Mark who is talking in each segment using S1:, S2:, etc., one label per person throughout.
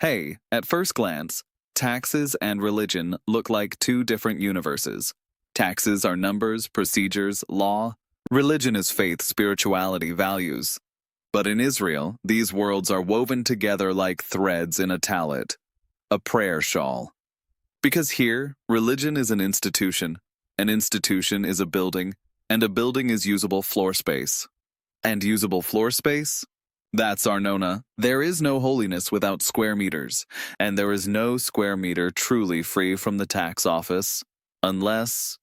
S1: Hey, at first glance, taxes and religion look like two different universes. Taxes are numbers, procedures, law. Religion is faith, spirituality, values. But in Israel, these worlds are woven together like threads in a tallit, a prayer shawl. Because here, religion is an institution is a building, and a building is usable floor space. And usable floor space? That's Arnona. There is no holiness without square meters, and there is no square meter truly free from the tax office, unless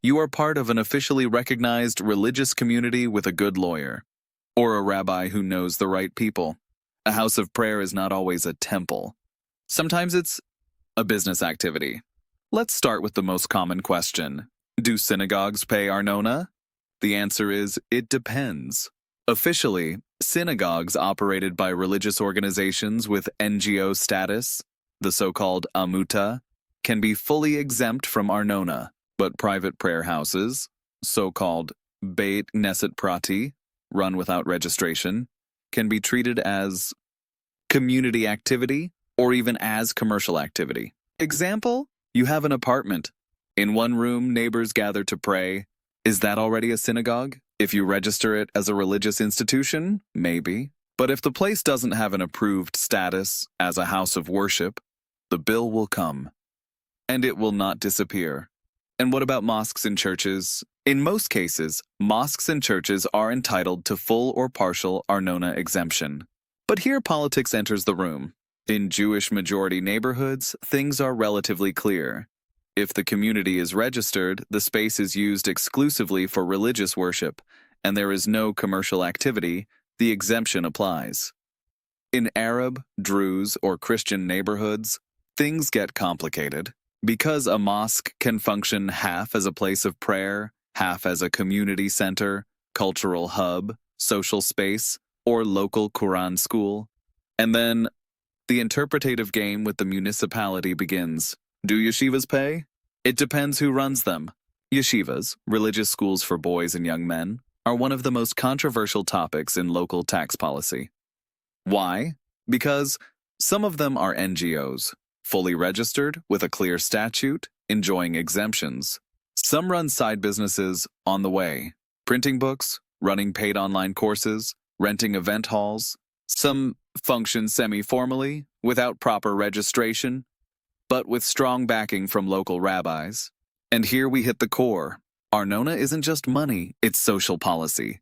S1: you are part of an officially recognized religious community with a good lawyer, or a rabbi who knows the right people. A house of prayer is not always a temple. Sometimes it's a business activity. Let's start with the most common question. Do synagogues pay Arnona? The answer is, it depends. Officially, synagogues operated by religious organizations with NGO status, the so-called amuta, can be fully exempt from Arnona, but private prayer houses, so-called Beit Knesset Prati, run without registration, can be treated as community activity or even as commercial activity. Example, you have an apartment. In one room, neighbors gather to pray. Is that already a synagogue? If you register it as a religious institution, maybe. But if the place doesn't have an approved status as a house of worship, the bill will come. And it will not disappear. And what about mosques and churches? In most cases, mosques and churches are entitled to full or partial Arnona exemption. But here politics enters the room. In Jewish-majority neighborhoods, things are relatively clear. If the community is registered, the space is used exclusively for religious worship, and there is no commercial activity, the exemption applies. In Arab, Druze, or Christian neighborhoods, things get complicated. Because a mosque can function half as a place of prayer, half as a community center, cultural hub, social space, or local Quran school. And then, the interpretative game with the municipality begins. Do yeshivas pay? It depends who runs them. Yeshivas, religious schools for boys and young men, are one of the most controversial topics in local tax policy. Why? Because some of them are NGOs, fully registered, with a clear statute, enjoying exemptions. Some run side businesses on the way, printing books, running paid online courses, renting event halls. Some function semi-formally, without proper registration, but with strong backing from local rabbis. And here we hit the core. Arnona isn't just money, it's social policy.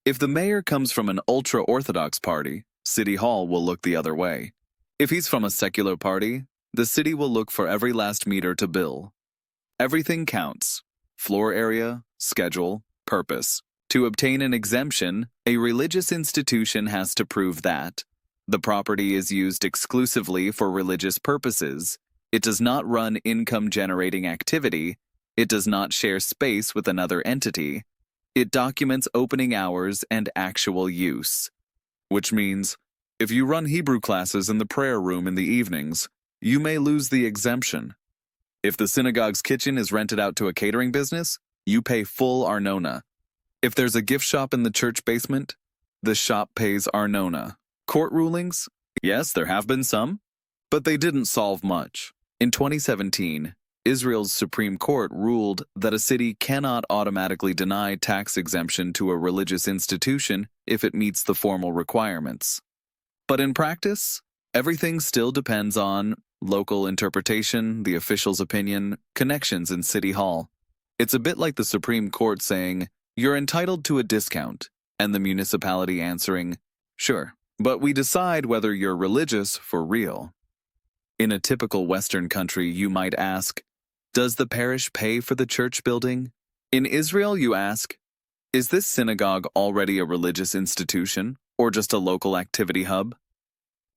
S1: If the mayor comes from an ultra-Orthodox party, City Hall will look the other way. If he's from a secular party, the city will look for every last meter to bill. Everything counts. Floor area, schedule, purpose. To obtain an exemption, a religious institution has to prove that the property is used exclusively for religious purposes. It does not run income-generating activity. It does not share space with another entity. It documents opening hours and actual use. Which means, if you run Hebrew classes in the prayer room in the evenings, you may lose the exemption. If the synagogue's kitchen is rented out to a catering business, you pay full Arnona. If there's a gift shop in the church basement, the shop pays Arnona. Court rulings? Yes, there have been some, but they didn't solve much. In 2017, Israel's Supreme Court ruled that a city cannot automatically deny tax exemption to a religious institution if it meets the formal requirements. But in practice, everything still depends on local interpretation, the official's opinion, connections in City Hall. It's a bit like the Supreme Court saying, "You're entitled to a discount," and the municipality answering, "Sure, but we decide whether you're religious for real." In a typical Western country, you might ask, does the parish pay for the church building? In Israel, you ask, is this synagogue already a religious institution or just a local activity hub?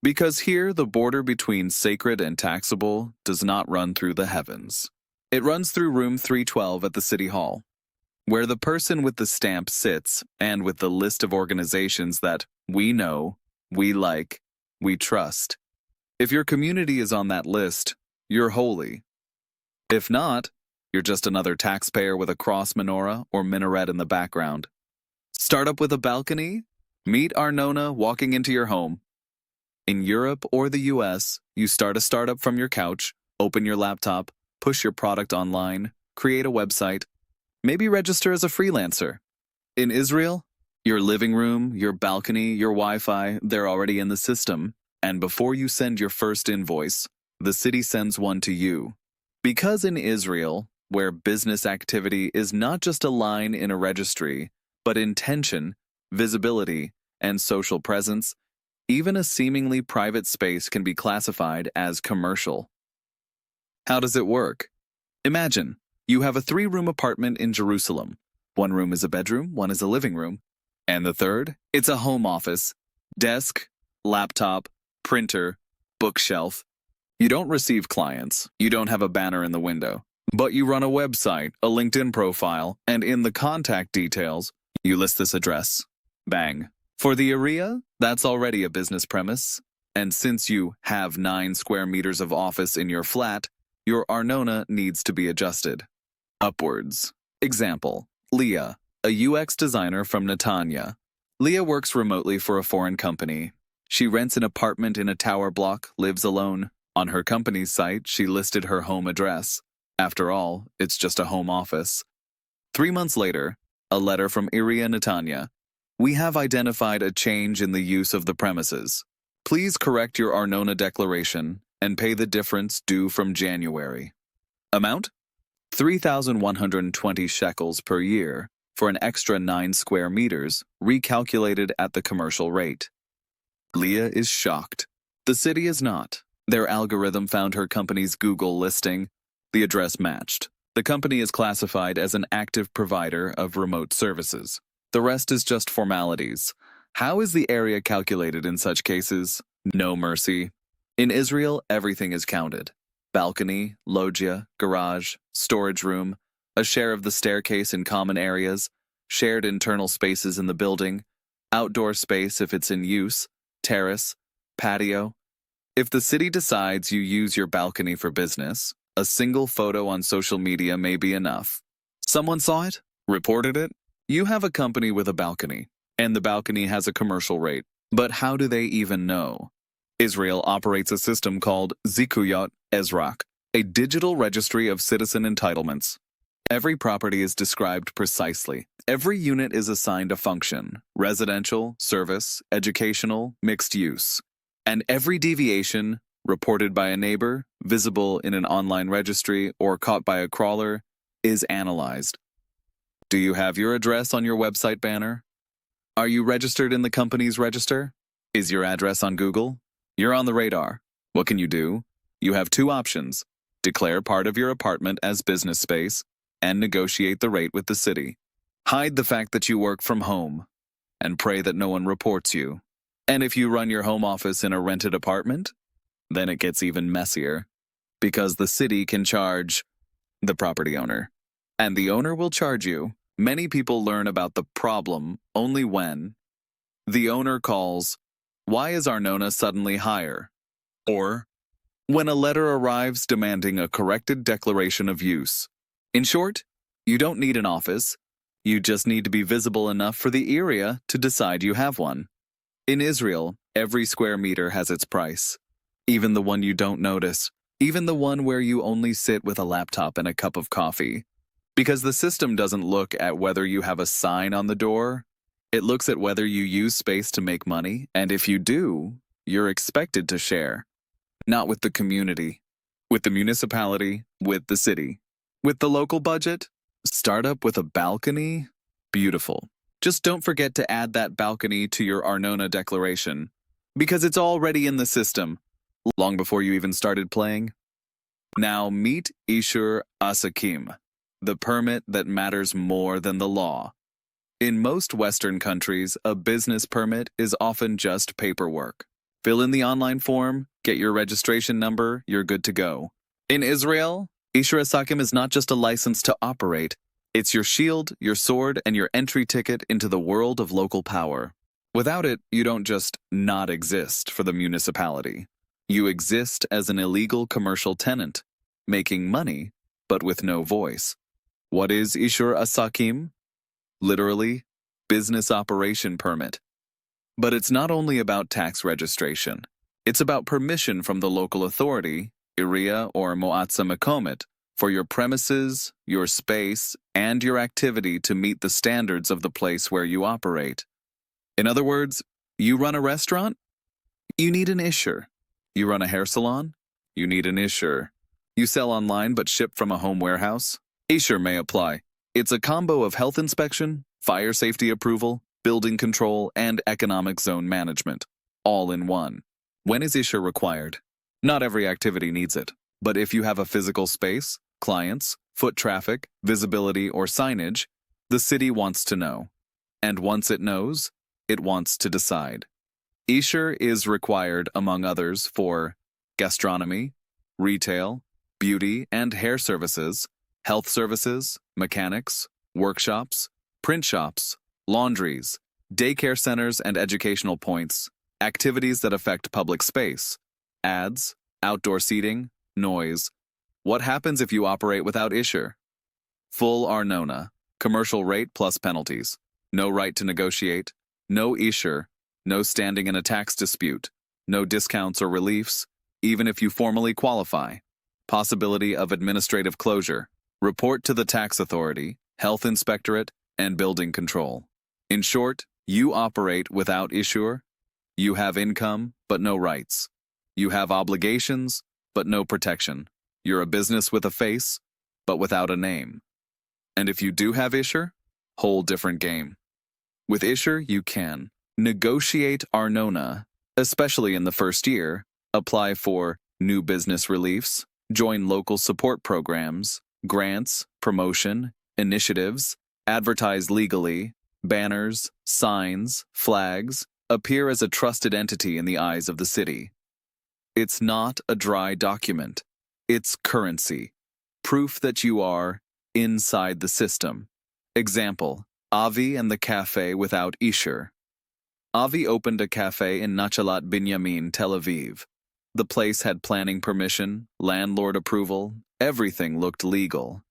S1: Because here, the border between sacred and taxable does not run through the heavens. It runs through room 312 at the City Hall, where the person with the stamp sits and with the list of organizations that we know, we like, we trust. If your community is on that list, you're holy. If not, you're just another taxpayer with a cross menorah or minaret in the background. Start up with a balcony? Meet Arnona walking into your home. In Europe or the US, you start a startup from your couch, open your laptop, push your product online, create a website, maybe register as a freelancer. In Israel, your living room, your balcony, your Wi-Fi, they're already in the system. And before you send your first invoice, the city sends one to you. Because in Israel, where business activity is not just a line in a registry, but intention, visibility, and social presence, even a seemingly private space can be classified as commercial. How does it work? Imagine, you have a 3-room apartment in Jerusalem. One room is a bedroom, one is a living room, and the third, it's a home office, desk, laptop, printer, bookshelf. You don't receive clients, you don't have a banner in the window, but you run a website, a LinkedIn profile, and in the contact details, you list this address. Bang. For the area, that's already a business premise, and since you have 9 square meters of office in your flat, your Arnona needs to be adjusted. Upwards. Example, Leah, a UX designer from Netanya. Leah works remotely for a foreign company. She rents an apartment in a tower block, lives alone. On her company's site, she listed her home address. After all, it's just a home office. 3 months later, a letter from Iria Netanya. We have identified a change in the use of the premises. Please correct your Arnona declaration and pay the difference due from January. Amount? 3,120 shekels per year for an extra 9 square meters, recalculated at the commercial rate. Leah is shocked. The city is not. Their algorithm found her company's Google listing. The address matched. The company is classified as an active provider of remote services. The rest is just formalities. How is the area calculated in such cases? No mercy. In Israel, everything is counted. Balcony, loggia, garage, storage room, a share of the staircase in common areas, shared internal spaces in the building, outdoor space if it's in use, terrace, patio. If the city decides you use your balcony for business, a single photo on social media may be enough. Someone saw it, reported it. You have a company with a balcony, and the balcony has a commercial rate. But how do they even know? Israel operates a system called Zikuyot Ezrak, a digital registry of citizen entitlements. Every property is described precisely. Every unit is assigned a function: residential, service, educational, mixed use. And every deviation, reported by a neighbor, visible in an online registry, or caught by a crawler, is analyzed. Do you have your address on your website banner? Are you registered in the company's register? Is your address on Google? You're on the radar. What can you do? You have 2 options: declare part of your apartment as business space and negotiate the rate with the city. Hide the fact that you work from home and pray that no one reports you. And if you run your home office in a rented apartment, then it gets even messier, because the city can charge the property owner, and the owner will charge you. Many people learn about the problem only when the owner calls, "Why is Arnona suddenly higher?" Or when a letter arrives demanding a corrected declaration of use. In short, you don't need an office. You just need to be visible enough for the area to decide you have one. In Israel, every square meter has its price. Even the one you don't notice. Even the one where you only sit with a laptop and a cup of coffee. Because the system doesn't look at whether you have a sign on the door. It looks at whether you use space to make money, and if you do, you're expected to share. Not with the community, with the municipality, with the city. With the local budget, startup with a balcony? Beautiful. Just don't forget to add that balcony to your Arnona declaration, because it's already in the system, long before you even started playing. Now meet Ishur Asakim, the permit that matters more than the law. In most Western countries, a business permit is often just paperwork. Fill in the online form, get your registration number, you're good to go. In Israel, Ishur Asakim is not just a license to operate. It's your shield, your sword, and your entry ticket into the world of local power. Without it, you don't just not exist for the municipality. You exist as an illegal commercial tenant, making money, but with no voice. What is Ishur Asakim? Literally, business operation permit. But it's not only about tax registration. It's about permission from the local authority, Iria or Moatza Makomet, for your premises, your space, and your activity to meet the standards of the place where you operate. In other words, you run a restaurant? You need an Ishur. You run a hair salon? You need an Ishur. You sell online but ship from a home warehouse? Ishur may apply. It's a combo of health inspection, fire safety approval, building control, and economic zone management, all in one. When is Ishur required? Not every activity needs it, but if you have a physical space, clients, foot traffic, visibility, or signage, the city wants to know. And once it knows, it wants to decide. Ishur is required, among others, for gastronomy, retail, beauty and hair services, health services, mechanics, workshops, print shops, laundries, daycare centers and educational points, activities that affect public space, ads, outdoor seating, noise. What happens if you operate without Ishur? Full Arnona, commercial rate plus penalties, no right to negotiate, no Ishur, no standing in a tax dispute, no discounts or reliefs, even if you formally qualify. Possibility of administrative closure, report to the tax authority, health inspectorate, and building control. In short, you operate without Ishur. You have income, but no rights. You have obligations, but no protection. You're a business with a face, but without a name. And if you do have Ishur, whole different game. With Ishur, you can negotiate Arnona, especially in the first year, apply for new business reliefs, join local support programs, grants, promotion, initiatives, advertise legally, banners, signs, flags, appear as a trusted entity in the eyes of the city. It's not a dry document. It's currency, proof that you are inside the system. Example, Avi and the cafe without Ishur. Avi opened a cafe in Nachalat Binyamin, Tel Aviv. The place had planning permission, landlord approval, everything looked legal.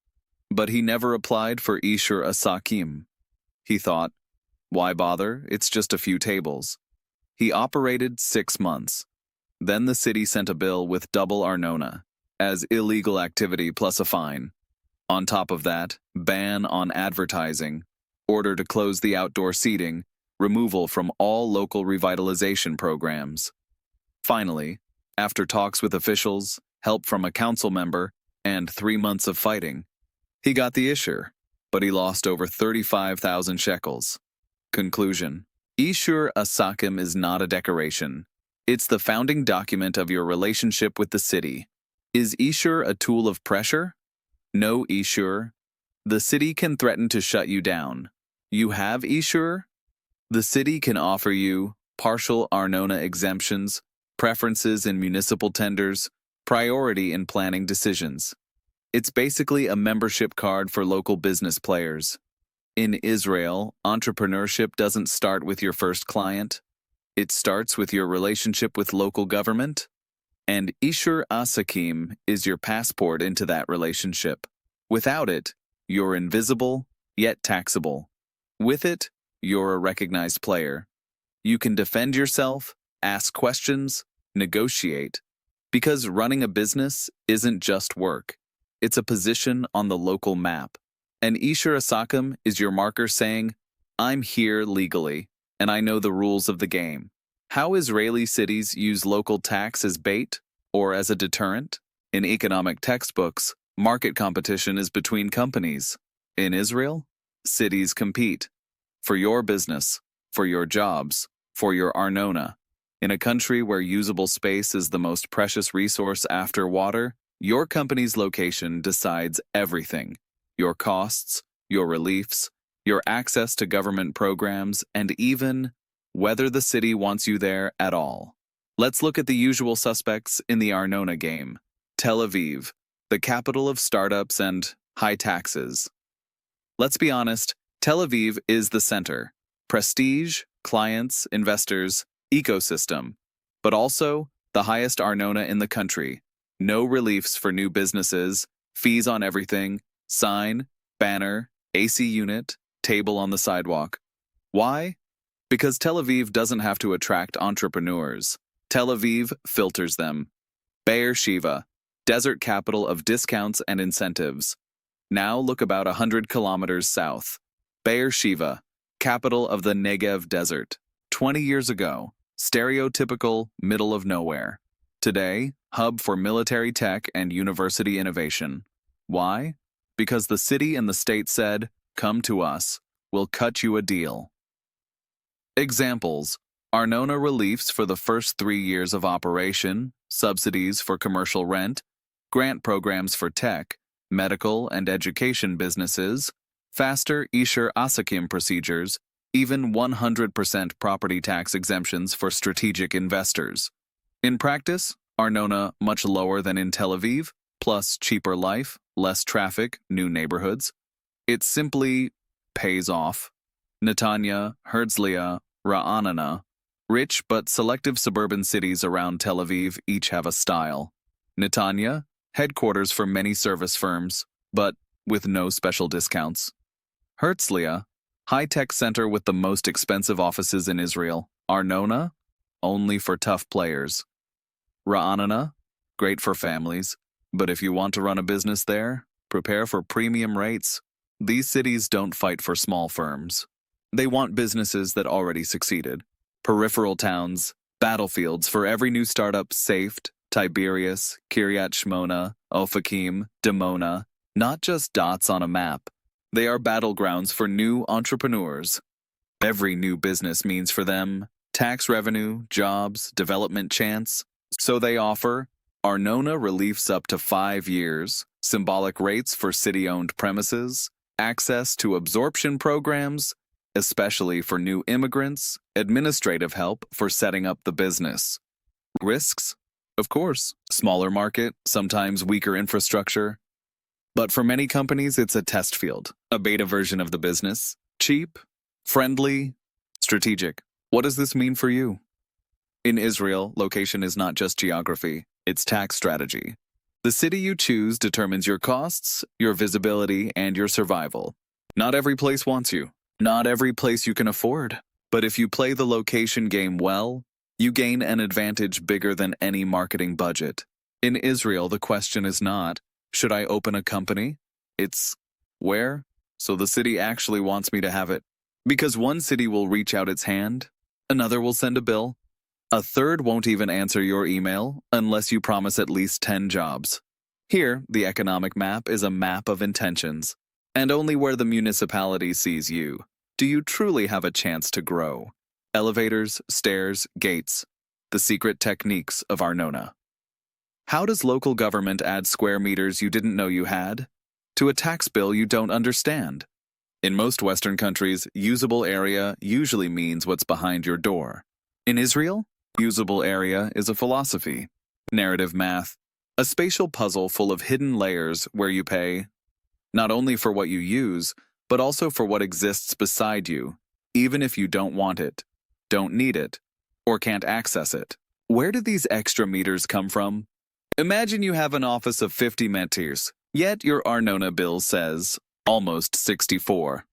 S1: But he never applied for Ishur Asakim. He thought, why bother? It's just a few tables. He operated 6 months. Then the city sent a bill with double Arnona, as illegal activity plus a fine. On top of that, ban on advertising, order to close the outdoor seating, removal from all local revitalization programs. Finally, after talks with officials, help from a council member, and 3 months of fighting, he got the Ishur, but he lost over 35,000 shekels. Conclusion: Ishur Asakim is not a decoration. It's the founding document of your relationship with the city. Is Ishur a tool of pressure? No Ishur. The city can threaten to shut you down. You have Ishur? The city can offer you partial Arnona exemptions, preferences in municipal tenders, priority in planning decisions. It's basically a membership card for local business players. In Israel, entrepreneurship doesn't start with your first client. It starts with your relationship with local government. And Ishur Asakim is your passport into that relationship. Without it, you're invisible, yet taxable. With it, you're a recognized player. You can defend yourself, ask questions, negotiate. Because running a business isn't just work. It's a position on the local map. And Ishur Asakim is your marker saying, I'm here legally, and I know the rules of the game. How Israeli cities use local tax as bait or as a deterrent? In economic textbooks, market competition is between companies. In Israel, cities compete. For your business, for your jobs, for your Arnona. In a country where usable space is the most precious resource after water, your company's location decides everything. Your costs, your reliefs, your access to government programs, and even whether the city wants you there at all. Let's look at the usual suspects in the Arnona game. Tel Aviv, the capital of startups and high taxes. Let's be honest, Tel Aviv is the center. Prestige, clients, investors, ecosystem. But also the highest Arnona in the country. No reliefs for new businesses, fees on everything, sign, banner, AC unit, table on the sidewalk. Why? Because Tel Aviv doesn't have to attract entrepreneurs. Tel Aviv filters them. Beersheba, desert capital of discounts and incentives. Now look about 100 kilometers south. Beersheba, capital of the Negev desert. 20 years ago, stereotypical middle of nowhere. Today, hub for military tech and university innovation. Why? Because the city and the state said, "Come to us, we'll cut you a deal." Examples: Arnona reliefs for the first 3 years of operation, subsidies for commercial rent, grant programs for tech, medical and education businesses, faster Ishur Asakim procedures, even 100% property tax exemptions for strategic investors. In practice, Arnona much lower than in Tel Aviv, plus cheaper life, less traffic, new neighborhoods. It simply pays off. Netanya, Herzliya, Ra'anana, rich but selective suburban cities around Tel Aviv each have a style. Netanya, headquarters for many service firms, but with no special discounts. Herzliya, high-tech center with the most expensive offices in Israel. Arnona, only for tough players. Ra'anana, great for families, but if you want to run a business there, prepare for premium rates. These cities don't fight for small firms. They want businesses that already succeeded. Peripheral towns, battlefields for every new startup: Safed, Tiberias, Kiryat Shmona, Ofakim, Dimona, not just dots on a map. They are battlegrounds for new entrepreneurs. Every new business means for them tax revenue, jobs, development chance. So they offer Arnona reliefs up to 5 years, symbolic rates for city-owned premises, access to absorption programs, especially for new immigrants, administrative help for setting up the business. Risks? Of course, smaller market, sometimes weaker infrastructure. But for many companies, it's a test field, a beta version of the business. Cheap, friendly, strategic. What does this mean for you? In Israel, location is not just geography, it's tax strategy. The city you choose determines your costs, your visibility, and your survival. Not every place wants you. Not every place you can afford. But if you play the location game well, you gain an advantage bigger than any marketing budget. In Israel, the question is not, should I open a company? It's, where? So the city actually wants me to have it. Because one city will reach out its hand, another will send a bill, a third won't even answer your email unless you promise at least 10 jobs. Here, the economic map is a map of intentions, and only where the municipality sees you do you truly have a chance to grow. Elevators, stairs, gates, the secret techniques of Arnona. How does local government add square meters you didn't know you had to a tax bill you don't understand? In most Western countries, usable area usually means what's behind your door. In Israel, usable area is a philosophy, narrative math, a spatial puzzle full of hidden layers where you pay not only for what you use, but also for what exists beside you, even if you don't want it, don't need it, or can't access it. Where do these extra meters come from? Imagine you have an office of 50 meters, yet your Arnona bill says almost 64.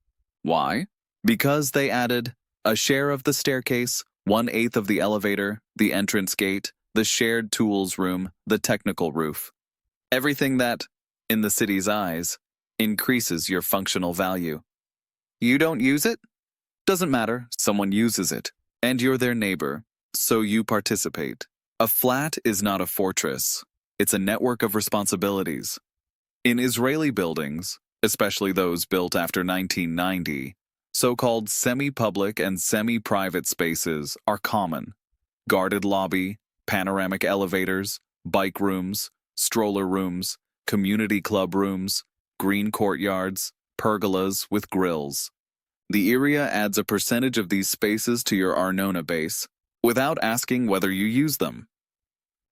S1: Why? Because they added a share of the staircase, 1/8 of the elevator, the entrance gate, the shared tools room, the technical roof. Everything that, in the city's eyes, increases your functional value. You don't use it? Doesn't matter, someone uses it, and you're their neighbor, so you participate. A flat is not a fortress, it's a network of responsibilities. In Israeli buildings, especially those built after 1990, so-called semi-public and semi-private spaces are common. Guarded lobby, panoramic elevators, bike rooms, stroller rooms, community club rooms, green courtyards, pergolas with grills. The area adds a percentage of these spaces to your Arnona base without asking whether you use them.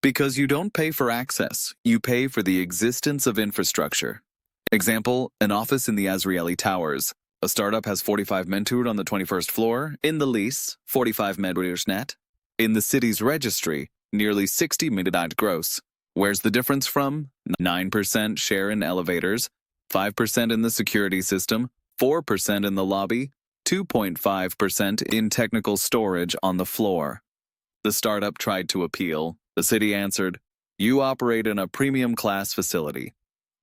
S1: Because you don't pay for access, you pay for the existence of infrastructure. Example, an office in the Azrieli Towers. A startup has 45 mentored on the 21st floor. In the lease, 45 mentours net. In the city's registry, nearly 60 midnight gross. Where's the difference from? 9% share in elevators, 5% in the security system, 4% in the lobby, 2.5% in technical storage on the floor. The startup tried to appeal. The city answered, "You operate in a premium class facility.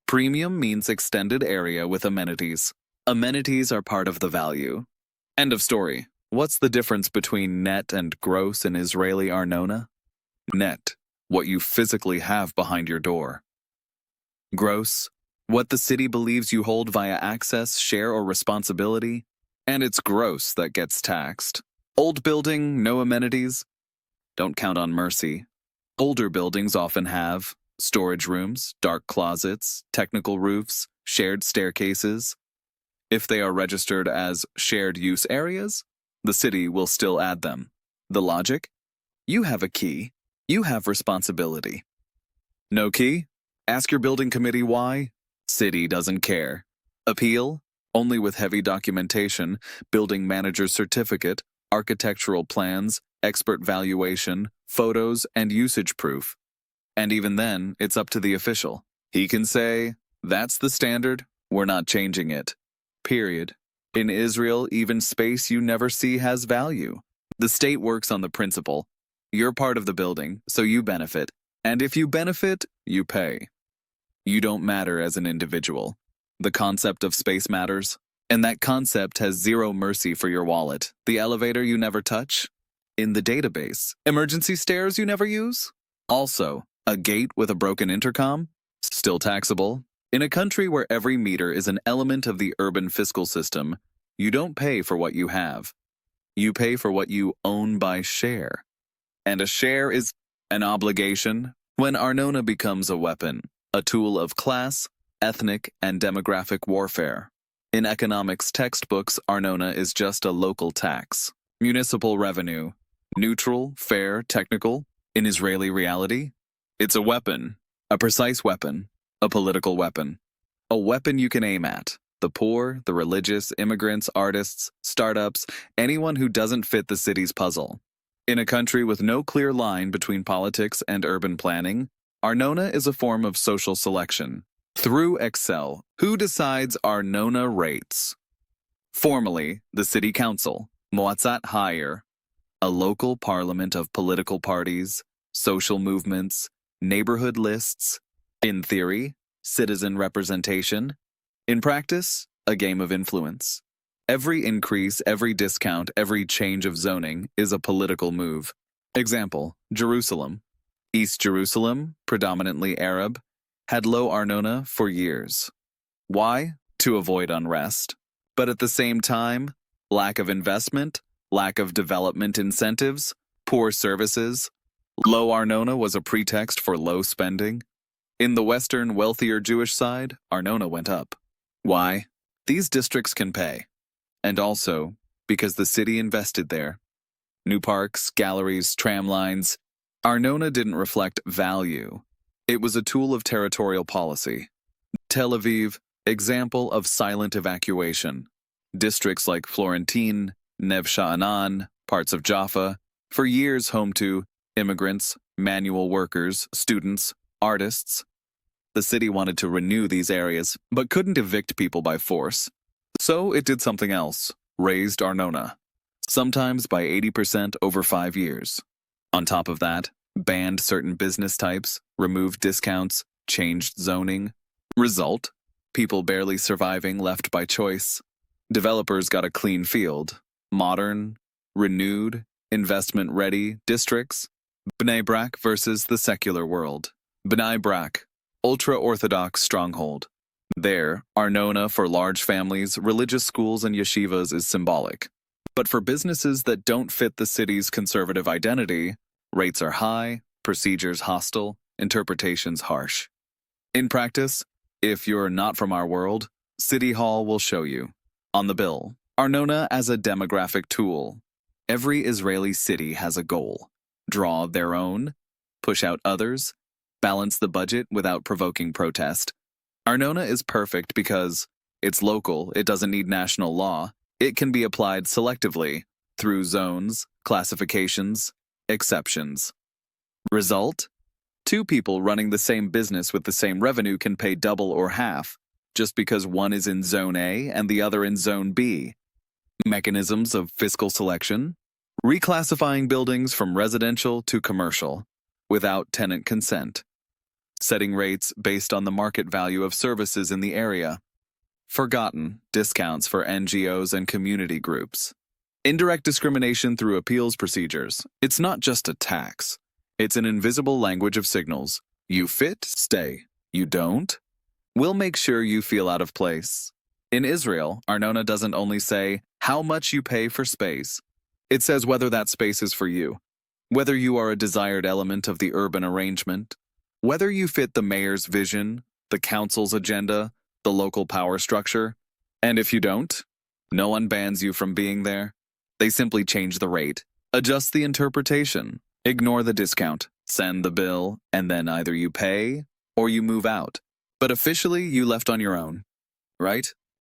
S1: Premium means extended area with amenities. Amenities are part of the value." End of story. What's the difference between net and gross in Israeli Arnona? Net, what you physically have behind your door. Gross, what the city believes you hold via access, share, or responsibility. And it's gross that gets taxed. Old building, no amenities? Don't count on mercy. Older buildings often have storage rooms, dark closets, technical roofs, shared staircases. If they are registered as shared use areas, the city will still add them. The logic? You have a key. You have responsibility. No key? Ask your building committee why. City doesn't care. Appeal? Only with heavy documentation, building manager's certificate, architectural plans, expert valuation, photos, and usage proof. And even then, it's up to the official. He can say, "That's the standard, we're not changing it." Period. In Israel, even space you never see has value. The state works on the principle, you're part of the building, so you benefit. And if you benefit, you pay. You don't matter as an individual. The concept of space matters, and that concept has zero mercy for your wallet. The elevator you never touch? In the database. Emergency stairs you never use? Also, a gate with a broken intercom? Still taxable. In a country where every meter is an element of the urban fiscal system, you don't pay for what you have. You pay for what you own by share. And a share is an obligation when Arnona becomes a weapon, a tool of class, ethnic, and demographic warfare. In economics textbooks, Arnona is just a local tax. Municipal revenue. Neutral, fair, technical. In Israeli reality, it's a weapon, a precise weapon, a political weapon. A weapon you can aim at. The poor, the religious, immigrants, artists, startups, anyone who doesn't fit the city's puzzle. In a country with no clear line between politics and urban planning, Arnona is a form of social selection. Through Excel, who decides Arnona rates? Formally, the City Council, Moatzat Higher, a local parliament of political parties, social movements, neighborhood lists. In theory, citizen representation. In practice, a game of influence. Every increase, every discount, every change of zoning is a political move. Example, Jerusalem. East Jerusalem, predominantly Arab, had low Arnona for years. Why? To avoid unrest. But at the same time, lack of investment, lack of development incentives, poor services. Low Arnona was a pretext for low spending. In the Western, wealthier Jewish side, Arnona went up. Why? These districts can pay. And also, because the city invested there. New parks, galleries, tram lines. Arnona didn't reflect value. It was a tool of territorial policy. Tel Aviv, example of silent evacuation. Districts like Florentine, Neve Sha'anan, parts of Jaffa, for years home to immigrants, manual workers, students, artists. The city wanted to renew these areas, but couldn't evict people by force. So it did something else, raised Arnona, sometimes by 80% over 5 years. On top of that, banned certain business types, removed discounts, changed zoning. Result, people barely surviving left by choice. Developers got a clean field, modern, renewed, investment-ready districts. Bnei Brak versus the secular world. Bnei Brak, ultra-Orthodox stronghold. There, Arnona for large families, religious schools, and yeshivas is symbolic. But for businesses that don't fit the city's conservative identity, rates are high, procedures hostile, interpretations harsh. In practice, if you're not from our world, City Hall will show you. On the bill, Arnona as a demographic tool. Every Israeli city has a goal. Draw their own, push out others, balance the budget without provoking protest. Arnona is perfect because it's local, it doesn't need national law, it can be applied selectively through zones, classifications, exceptions. Result? Two people running the same business with the same revenue can pay double or half, just because one is in Zone A and the other in Zone B. Mechanisms of fiscal selection? Reclassifying buildings from residential to commercial without tenant consent. Setting rates based on the market value of services in the area. Forgotten discounts for NGOs and community groups. Indirect discrimination through appeals procedures. It's not just a tax. It's an invisible language of signals. You fit, stay. You don't? We'll make sure you feel out of place. In Israel, Arnona doesn't only say how much you pay for space. It says whether that space is for you, whether you are a desired element of the urban arrangement, whether you fit the mayor's vision, the council's agenda, the local power structure. And if you don't, no one bans you from being there. They simply change the rate, adjust the interpretation, ignore the discount, send the bill, and then either you pay or you move out. But officially, you left on your own, right?